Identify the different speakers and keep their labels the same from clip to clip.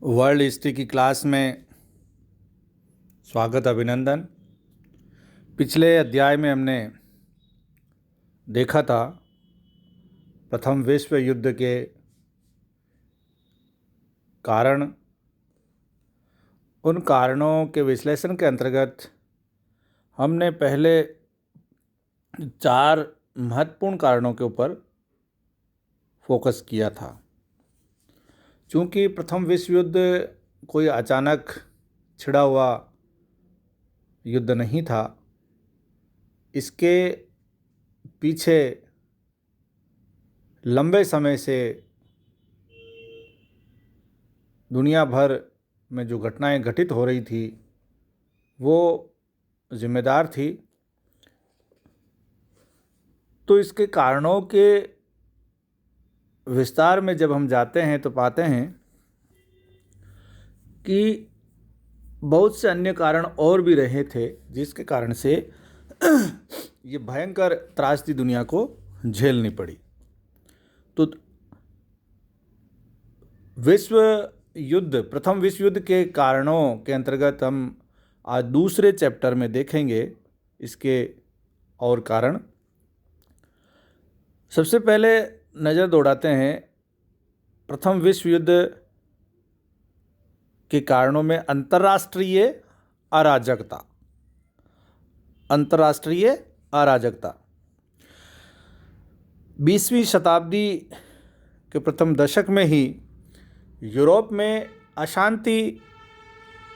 Speaker 1: World history की class में स्वागत अभिनंदन। पिछले अध्याय में हमने देखा था प्रथम विश्व युद्ध के कारण। उन कारणों के विश्लेषण के अंतर्गत हमने पहले 4 महत्वपूर्ण कारणों के ऊपर फोकस किया था। चूँकि प्रथम विश्व युद्ध कोई अचानक छिड़ा हुआ युद्ध नहीं था, इसके पीछे लंबे समय से दुनिया भर में जो घटनाएं घटित हो रही थी वो जिम्मेदार थी। तो इसके कारणों के विस्तार में जब हम जाते हैं तो पाते हैं कि बहुत से अन्य कारण और भी रहे थे जिसके कारण से ये भयंकर त्रासदी दुनिया को झेलनी पड़ी। तो प्रथम विश्व युद्ध के कारणों के अंतर्गत हम आज दूसरे चैप्टर में देखेंगे इसके और कारण। सबसे पहले नज़र दौड़ाते हैं प्रथम विश्व युद्ध के कारणों में अंतर्राष्ट्रीय अराजकता। 20वीं शताब्दी के प्रथम दशक में ही यूरोप में अशांति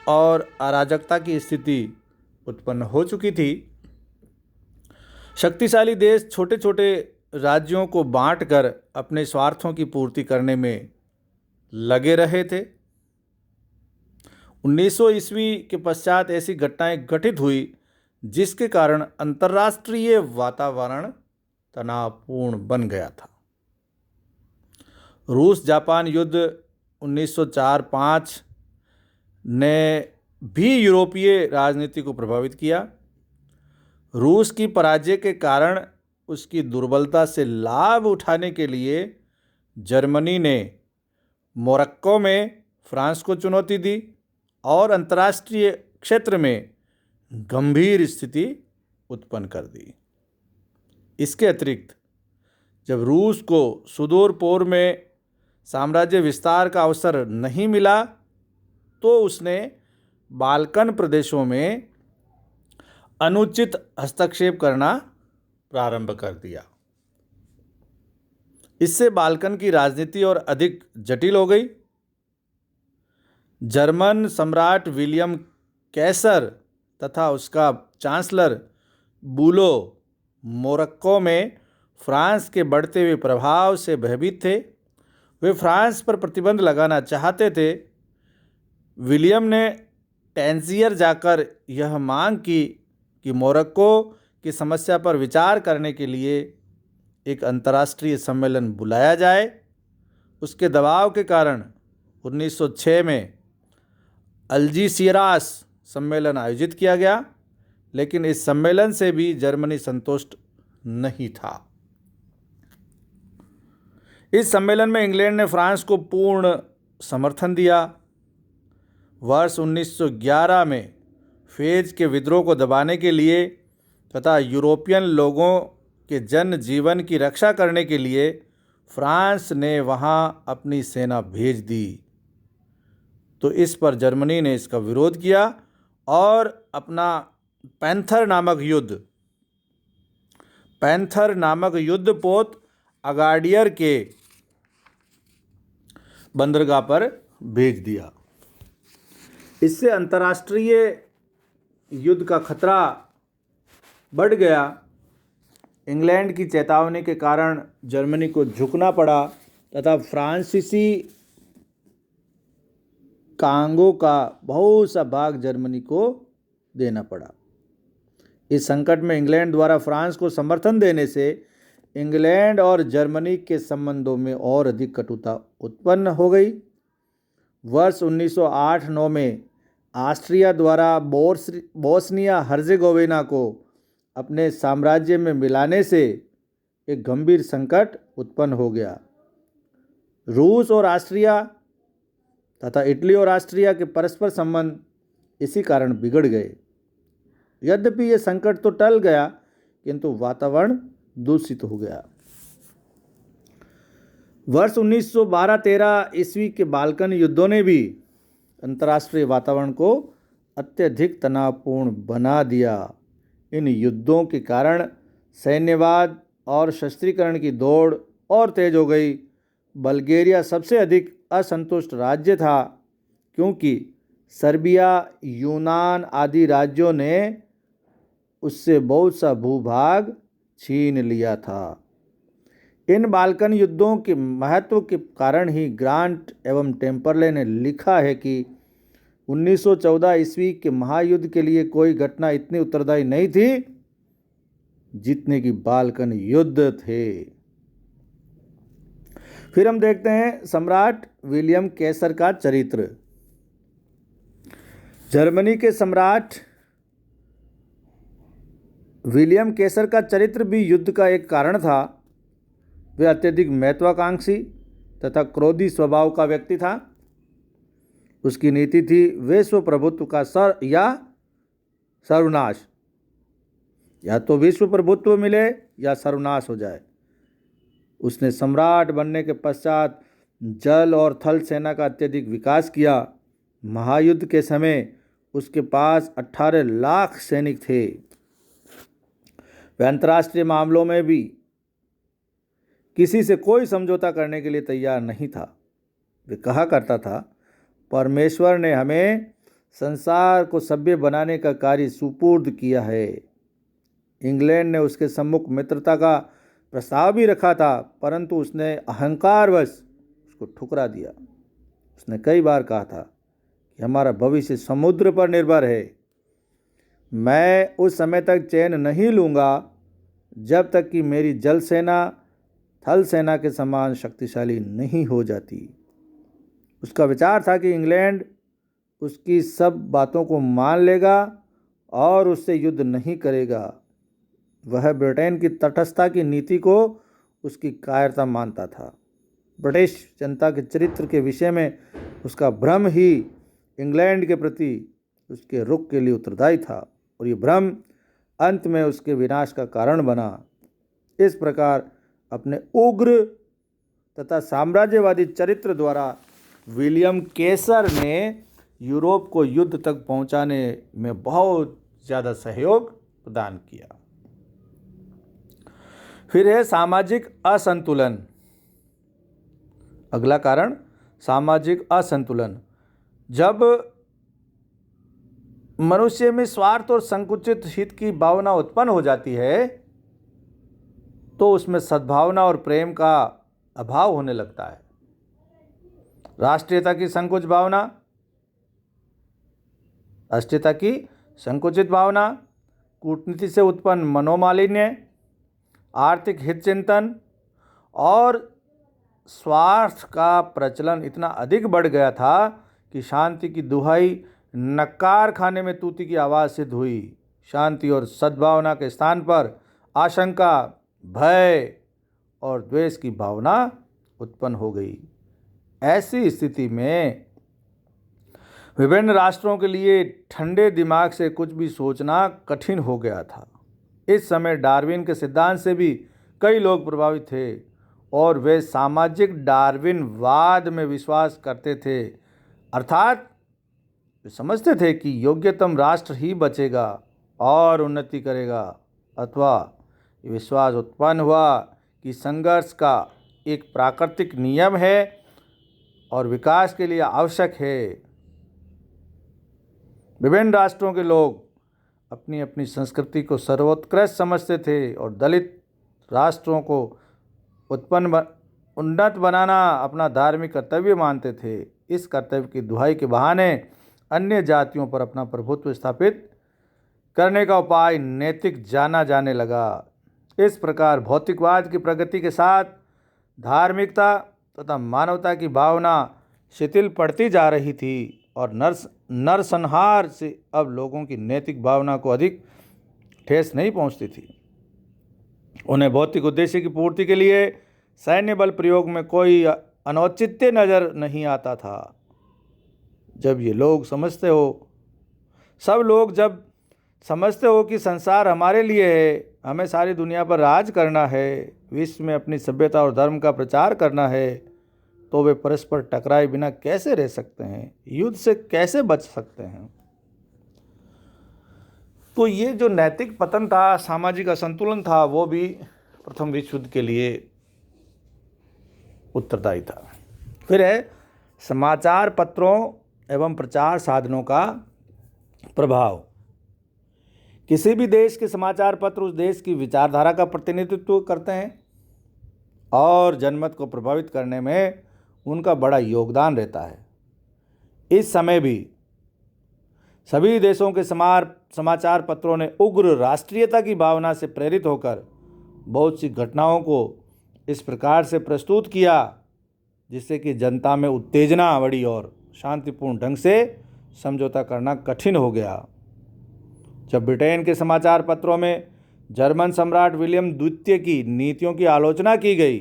Speaker 1: और अराजकता की स्थिति उत्पन्न हो चुकी थी। शक्तिशाली देश छोटे छोटे राज्यों को बांटकर अपने स्वार्थों की पूर्ति करने में लगे रहे थे। 1900 ईस्वी के पश्चात ऐसी घटनाएं घटित हुई जिसके कारण अंतर्राष्ट्रीय वातावरण तनावपूर्ण बन गया था। रूस जापान युद्ध 1904-05 ने भी यूरोपीय राजनीति को प्रभावित किया। रूस की पराजय के कारण उसकी दुर्बलता से लाभ उठाने के लिए जर्मनी ने मोरक्को में फ्रांस को चुनौती दी और अंतर्राष्ट्रीय क्षेत्र में गंभीर स्थिति उत्पन्न कर दी। इसके अतिरिक्त जब रूस को सुदूर पूर्व में साम्राज्य विस्तार का अवसर नहीं मिला तो उसने बाल्कन प्रदेशों में अनुचित हस्तक्षेप करना प्रारंभ कर दिया। इससे बाल्कन की राजनीति और अधिक जटिल हो गई। जर्मन सम्राट विलियम कैसर तथा उसका चांसलर बूलो मोरक्को में फ्रांस के बढ़ते हुए प्रभाव से भयभीत थे। वे फ्रांस पर प्रतिबंध लगाना चाहते थे। विलियम ने टैंजियर जाकर यह मांग की कि मोरक्को की समस्या पर विचार करने के लिए एक अंतर्राष्ट्रीय सम्मेलन बुलाया जाए। उसके दबाव के कारण 1906 में अल्जीसिरास सम्मेलन आयोजित किया गया, लेकिन इस सम्मेलन से भी जर्मनी संतुष्ट नहीं था। इस सम्मेलन में इंग्लैंड ने फ्रांस को पूर्ण समर्थन दिया। वर्ष 1911 में फेज के विद्रोह को दबाने के लिए तथा यूरोपियन लोगों के जन जीवन की रक्षा करने के लिए फ्रांस ने वहां अपनी सेना भेज दी। तो इस पर जर्मनी ने इसका विरोध किया और अपना पैंथर नामक युद्ध पोत अगाडियर के बंदरगाह पर भेज दिया। इससे अंतर्राष्ट्रीय युद्ध का खतरा बढ़ गया। इंग्लैंड की चेतावनी के कारण जर्मनी को झुकना पड़ा तथा फ्रांसीसी कांगो का बहुत सा भाग जर्मनी को देना पड़ा। इस संकट में इंग्लैंड द्वारा फ्रांस को समर्थन देने से इंग्लैंड और जर्मनी के संबंधों में और अधिक कटुता उत्पन्न हो गई। वर्ष 1908-09 में ऑस्ट्रिया द्वारा बोस्निया हर्जेगोविना को अपने साम्राज्य में मिलाने से एक गंभीर संकट उत्पन्न हो गया। रूस और ऑस्ट्रिया तथा इटली और ऑस्ट्रिया के परस्पर संबंध इसी कारण बिगड़ गए। यद्यपि ये संकट तो टल गया, किंतु वातावरण दूषित हो गया। वर्ष 1912-13 ईस्वी के बाल्कन युद्धों ने भी अंतर्राष्ट्रीय वातावरण को अत्यधिक तनावपूर्ण बना दिया। इन युद्धों के कारण सैन्यवाद और शस्त्रीकरण की दौड़ और तेज हो गई। बल्गेरिया सबसे अधिक असंतुष्ट राज्य था, क्योंकि सर्बिया, यूनान आदि राज्यों ने उससे बहुत सा भूभाग छीन लिया था। इन बाल्कन युद्धों के महत्व के कारण ही ग्रांट एवं टेम्परले ने लिखा है कि 1914 ईस्वी के महायुद्ध के लिए कोई घटना इतनी उत्तरदायी नहीं थी जितने कि बाल्कन युद्ध थे। फिर हम देखते हैं सम्राट विलियम केसर का चरित्र। जर्मनी के सम्राट विलियम केसर का चरित्र भी युद्ध का एक कारण था। वह अत्यधिक महत्वाकांक्षी तथा क्रोधी स्वभाव का व्यक्ति था। उसकी नीति थी विश्व प्रभुत्व का सर्वनाश, या तो विश्व प्रभुत्व मिले या सर्वनाश हो जाए। उसने सम्राट बनने के पश्चात जल और थल सेना का अत्यधिक विकास किया। महायुद्ध के समय उसके पास 18 लाख सैनिक थे। वह अंतर्राष्ट्रीय मामलों में भी किसी से कोई समझौता करने के लिए तैयार नहीं था। वह कहा करता था, परमेश्वर ने हमें संसार को सभ्य बनाने का कार्य सुपुर्द किया है। इंग्लैंड ने उसके सम्मुख मित्रता का प्रस्ताव भी रखा था, परंतु उसने अहंकारवश उसको ठुकरा दिया। उसने कई बार कहा था कि हमारा भविष्य समुद्र पर निर्भर है। मैं उस समय तक चैन नहीं लूँगा जब तक कि मेरी जल सेना थल सेना के समान शक्तिशाली नहीं हो जाती। उसका विचार था कि इंग्लैंड उसकी सब बातों को मान लेगा और उससे युद्ध नहीं करेगा। वह ब्रिटेन की तटस्थता की नीति को उसकी कायरता मानता था। ब्रिटिश जनता के चरित्र के विषय में उसका भ्रम ही इंग्लैंड के प्रति उसके रुख के लिए उत्तरदायी था, और ये भ्रम अंत में उसके विनाश का कारण बना। इस प्रकार अपने उग्र तथा साम्राज्यवादी चरित्र द्वारा विलियम केसर ने यूरोप को युद्ध तक पहुंचाने में बहुत ज़्यादा सहयोग प्रदान किया। फिर है सामाजिक असंतुलन। अगला कारण सामाजिक असंतुलन। जब मनुष्य में स्वार्थ और संकुचित हित की भावना उत्पन्न हो जाती है तो उसमें सद्भावना और प्रेम का अभाव होने लगता है। राष्ट्रीयता की संकुचित भावना, कूटनीति से उत्पन्न मनोमालिन्य, आर्थिक हित चिंतन और स्वार्थ का प्रचलन इतना अधिक बढ़ गया था कि शांति की दुहाई नकार खाने में तूती की आवाज़ सिद्ध हुई। शांति और सद्भावना के स्थान पर आशंका, भय और द्वेष की भावना उत्पन्न हो गई। ऐसी स्थिति में विभिन्न राष्ट्रों के लिए ठंडे दिमाग से कुछ भी सोचना कठिन हो गया था। इस समय डार्विन के सिद्धांत से भी कई लोग प्रभावित थे और वे सामाजिक डार्विनवाद में विश्वास करते थे। अर्थात वे समझते थे कि योग्यतम राष्ट्र ही बचेगा और उन्नति करेगा, अथवा ये विश्वास उत्पन्न हुआ कि संघर्ष का एक प्राकृतिक नियम है और विकास के लिए आवश्यक है। विभिन्न राष्ट्रों के लोग अपनी अपनी संस्कृति को सर्वोत्कृष्ट समझते थे और दलित राष्ट्रों को उन्नत बनाना अपना धार्मिक कर्तव्य मानते थे। इस कर्तव्य की दुहाई के बहाने अन्य जातियों पर अपना प्रभुत्व स्थापित करने का उपाय नैतिक जाना जाने लगा। इस प्रकार भौतिकवाद की प्रगति के साथ धार्मिकता तथा मानवता की भावना शिथिल पड़ती जा रही थी और नरसंहार से अब लोगों की नैतिक भावना को अधिक ठेस नहीं पहुंचती थी। उन्हें भौतिक उद्देश्य की पूर्ति के लिए सैन्य बल प्रयोग में कोई अनौचित्य नजर नहीं आता था। जब ये लोग समझते हो, सब लोग जब समझते हो कि संसार हमारे लिए है, हमें सारी दुनिया पर राज करना है, विश्व में अपनी सभ्यता और धर्म का प्रचार करना है, तो वे परस्पर टकराए बिना कैसे रह सकते हैं, युद्ध से कैसे बच सकते हैं। तो ये जो नैतिक पतन था, सामाजिक असंतुलन था, वो भी प्रथम विश्व युद्ध के लिए उत्तरदायी था। फिर है समाचार पत्रों एवं प्रचार साधनों का प्रभाव। किसी भी देश के समाचार पत्र उस देश की विचारधारा का प्रतिनिधित्व करते हैं और जनमत को प्रभावित करने में उनका बड़ा योगदान रहता है। इस समय भी सभी देशों के समाचार पत्रों ने उग्र राष्ट्रीयता की भावना से प्रेरित होकर बहुत सी घटनाओं को इस प्रकार से प्रस्तुत किया जिससे कि जनता में उत्तेजना बढ़ी और शांतिपूर्ण ढंग से समझौता करना कठिन हो गया। जब ब्रिटेन के समाचार पत्रों में जर्मन सम्राट विलियम द्वितीय की नीतियों की आलोचना की गई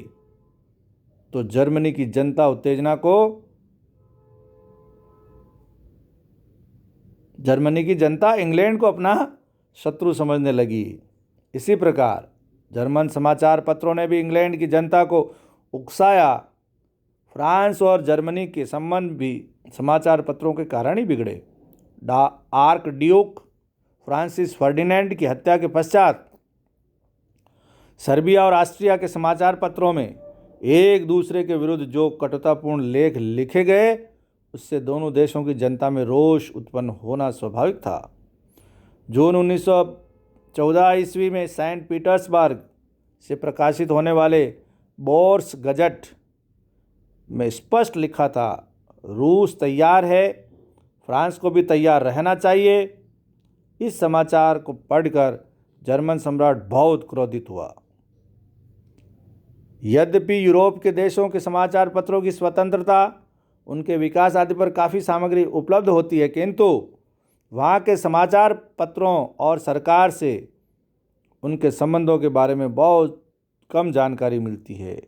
Speaker 1: तो जर्मनी की जनता इंग्लैंड को अपना शत्रु समझने लगी। इसी प्रकार जर्मन समाचार पत्रों ने भी इंग्लैंड की जनता को उकसाया। फ्रांस और जर्मनी के संबंध भी समाचार पत्रों के कारण ही बिगड़े। आर्क ड्यूक फ्रांसिस फर्डिनेंड की हत्या के पश्चात सर्बिया और ऑस्ट्रिया के समाचार पत्रों में एक दूसरे के विरुद्ध जो कटुतापूर्ण लेख लिखे गए उससे दोनों देशों की जनता में रोष उत्पन्न होना स्वाभाविक था। जून 1914 ईस्वी में सेंट पीटर्सबर्ग से प्रकाशित होने वाले बोर्स गजट में स्पष्ट लिखा था, रूस तैयार है, फ्रांस को भी तैयार रहना चाहिए। इस समाचार को पढ़कर जर्मन सम्राट बहुत क्रोधित हुआ। यद्यपि यूरोप के देशों के समाचार पत्रों की स्वतंत्रता, उनके विकास आदि पर काफ़ी सामग्री उपलब्ध होती है, किंतु वहाँ के समाचार पत्रों और सरकार से उनके संबंधों के बारे में बहुत कम जानकारी मिलती है।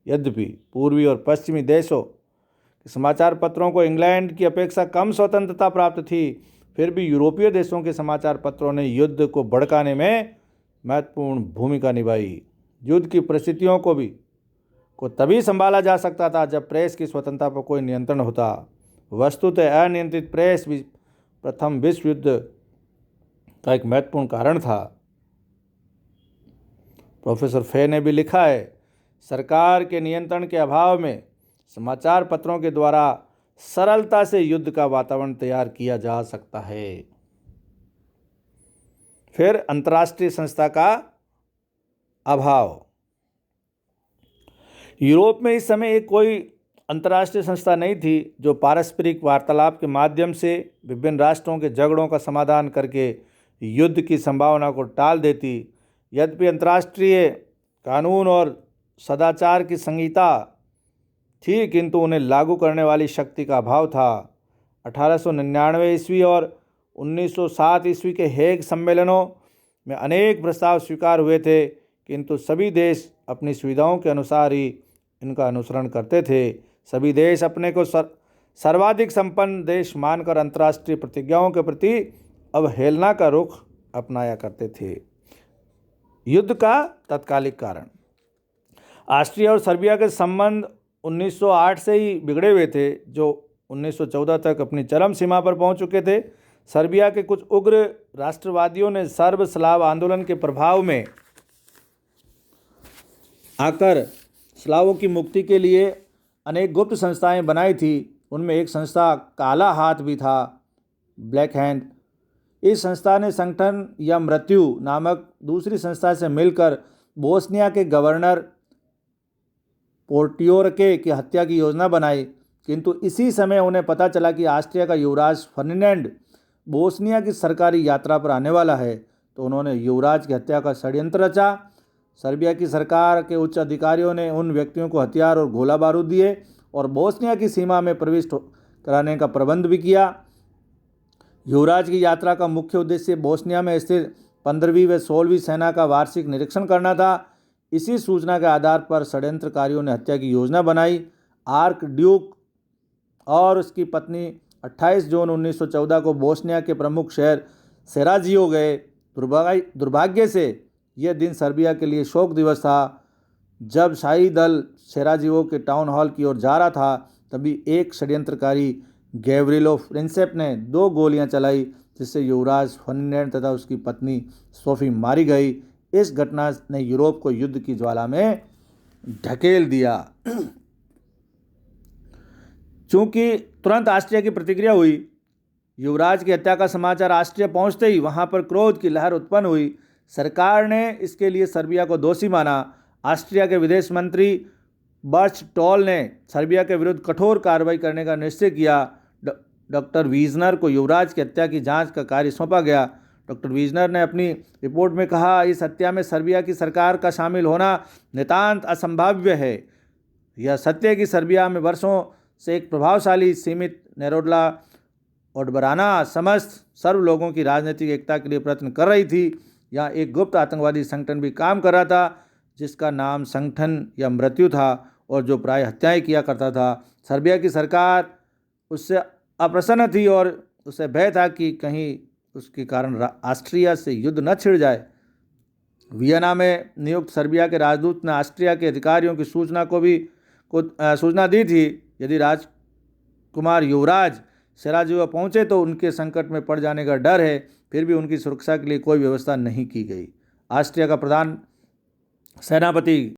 Speaker 1: यद्यपि पूर्वी और पश्चिमी देशों के समाचार पत्रों को इंग्लैंड की अपेक्षा कम स्वतंत्रता प्राप्त थी, फिर भी यूरोपीय देशों के समाचार पत्रों ने युद्ध को भड़काने में महत्वपूर्ण भूमिका निभाई। युद्ध की परिस्थितियों को तभी संभाला जा सकता था जब प्रेस की स्वतंत्रता पर कोई नियंत्रण होता। वस्तुतः अनियंत्रित प्रेस भी प्रथम विश्व युद्ध का एक महत्वपूर्ण कारण था। प्रोफेसर फे ने भी लिखा है, सरकार के नियंत्रण के अभाव में समाचार पत्रों के द्वारा सरलता से युद्ध का वातावरण तैयार किया जा सकता है। फिर अंतर्राष्ट्रीय संस्था का अभाव। यूरोप में इस समय एक कोई अंतर्राष्ट्रीय संस्था नहीं थी जो पारस्परिक वार्तालाप के माध्यम से विभिन्न राष्ट्रों के झगड़ों का समाधान करके युद्ध की संभावना को टाल देती। यद्यपि अंतर्राष्ट्रीय कानून और सदाचार की संहिता थी, किंतु उन्हें लागू करने वाली शक्ति का अभाव था। 1899 ईस्वी और 1907 ईस्वी के हेग सम्मेलनों में अनेक प्रस्ताव स्वीकार हुए थे, किंतु सभी देश अपनी सुविधाओं के अनुसार ही इनका अनुसरण करते थे। सभी देश अपने को सर्वाधिक संपन्न देश मानकर अंतर्राष्ट्रीय प्रतिज्ञाओं के प्रति अवहेलना का रुख अपनाया करते थे। युद्ध का तत्कालिक कारण। ऑस्ट्रिया और सर्बिया के संबंध 1908 से ही बिगड़े हुए थे, जो 1914 तक अपनी चरम सीमा पर पहुंच चुके थे। सर्बिया के कुछ उग्र राष्ट्रवादियों ने सर्ब स्लाव आंदोलन के प्रभाव में आकर स्लावों की मुक्ति के लिए अनेक गुप्त संस्थाएं बनाई थी। उनमें एक संस्था काला हाथ भी था, ब्लैक हैंड। इस संस्था ने संगठन या मृत्यु नामक दूसरी संस्था से मिलकर बोस्निया के गवर्नर पोर्टियोरके की हत्या की योजना बनाई, किंतु इसी समय उन्हें पता चला कि ऑस्ट्रिया का युवराज फर्डिनेंड बोस्निया की सरकारी यात्रा पर आने वाला है, तो उन्होंने युवराज की हत्या का षड्यंत्र रचा। सर्बिया की सरकार के उच्च अधिकारियों ने उन व्यक्तियों को हथियार और गोला बारूद दिए और बोस्निया की सीमा में प्रवेश कराने का प्रबंध भी किया। युवराज की यात्रा का मुख्य उद्देश्य बोस्निया में स्थित 15वीं व 16वीं सेना का वार्षिक निरीक्षण करना था। इसी सूचना के आधार पर षड्यंत्रकारियों ने हत्या की योजना बनाई। आर्क ड्यूक और उसकी पत्नी 28 जून 1914 को बोस्निया के प्रमुख शहर सेराजियो गए। दुर्भाग्य से यह दिन सर्बिया के लिए शोक दिवस था। जब शाही दल सेराजियो के टाउन हॉल की ओर जा रहा था, तभी एक षड्यंत्रकारी गैव्रिलो प्रिंसेप ने 2 गोलियां चलाई, जिससे युवराज फर्डिनेंड तथा उसकी पत्नी सोफी मारी गई। इस घटना ने यूरोप को युद्ध की ज्वाला में ढकेल दिया। चूंकि तुरंत ऑस्ट्रिया की प्रतिक्रिया हुई, युवराज की हत्या का समाचार ऑस्ट्रिया पहुंचते ही वहां पर क्रोध की लहर उत्पन्न हुई। सरकार ने इसके लिए सर्बिया को दोषी माना। ऑस्ट्रिया के विदेश मंत्री बर्चटॉल ने सर्बिया के विरुद्ध कठोर कार्रवाई करने का निश्चय किया। डॉक्टर वीजनर को युवराज की हत्या की जांच का कार्य सौंपा गया। डॉक्टर वीजनर ने अपनी रिपोर्ट में कहा, इस हत्या में सर्बिया की सरकार का शामिल होना नितांत असंभाव्य है। यह सत्य है कि सर्बिया में वर्षों से एक प्रभावशाली सीमित नेरोडला ओडबराना समस्त सर्व लोगों की राजनीतिक एकता के लिए प्रयत्न कर रही थी। यहाँ एक गुप्त आतंकवादी संगठन भी काम कर रहा था, जिसका नाम संगठन या मृत्यु था, और जो प्राय हत्याएं किया करता था। सर्बिया की सरकार उससे अप्रसन्न थी और उसे भय था कि कहीं उसके कारण ऑस्ट्रिया से युद्ध न छिड़ जाए। वियना में नियुक्त सर्बिया के राजदूत ने ऑस्ट्रिया के अधिकारियों की सूचना दी थी। यदि राजकुमार युवराज सेराजियो पहुंचे तो उनके संकट में पड़ जाने का डर है। फिर भी उनकी सुरक्षा के लिए कोई व्यवस्था नहीं की गई। ऑस्ट्रिया का प्रधान सेनापति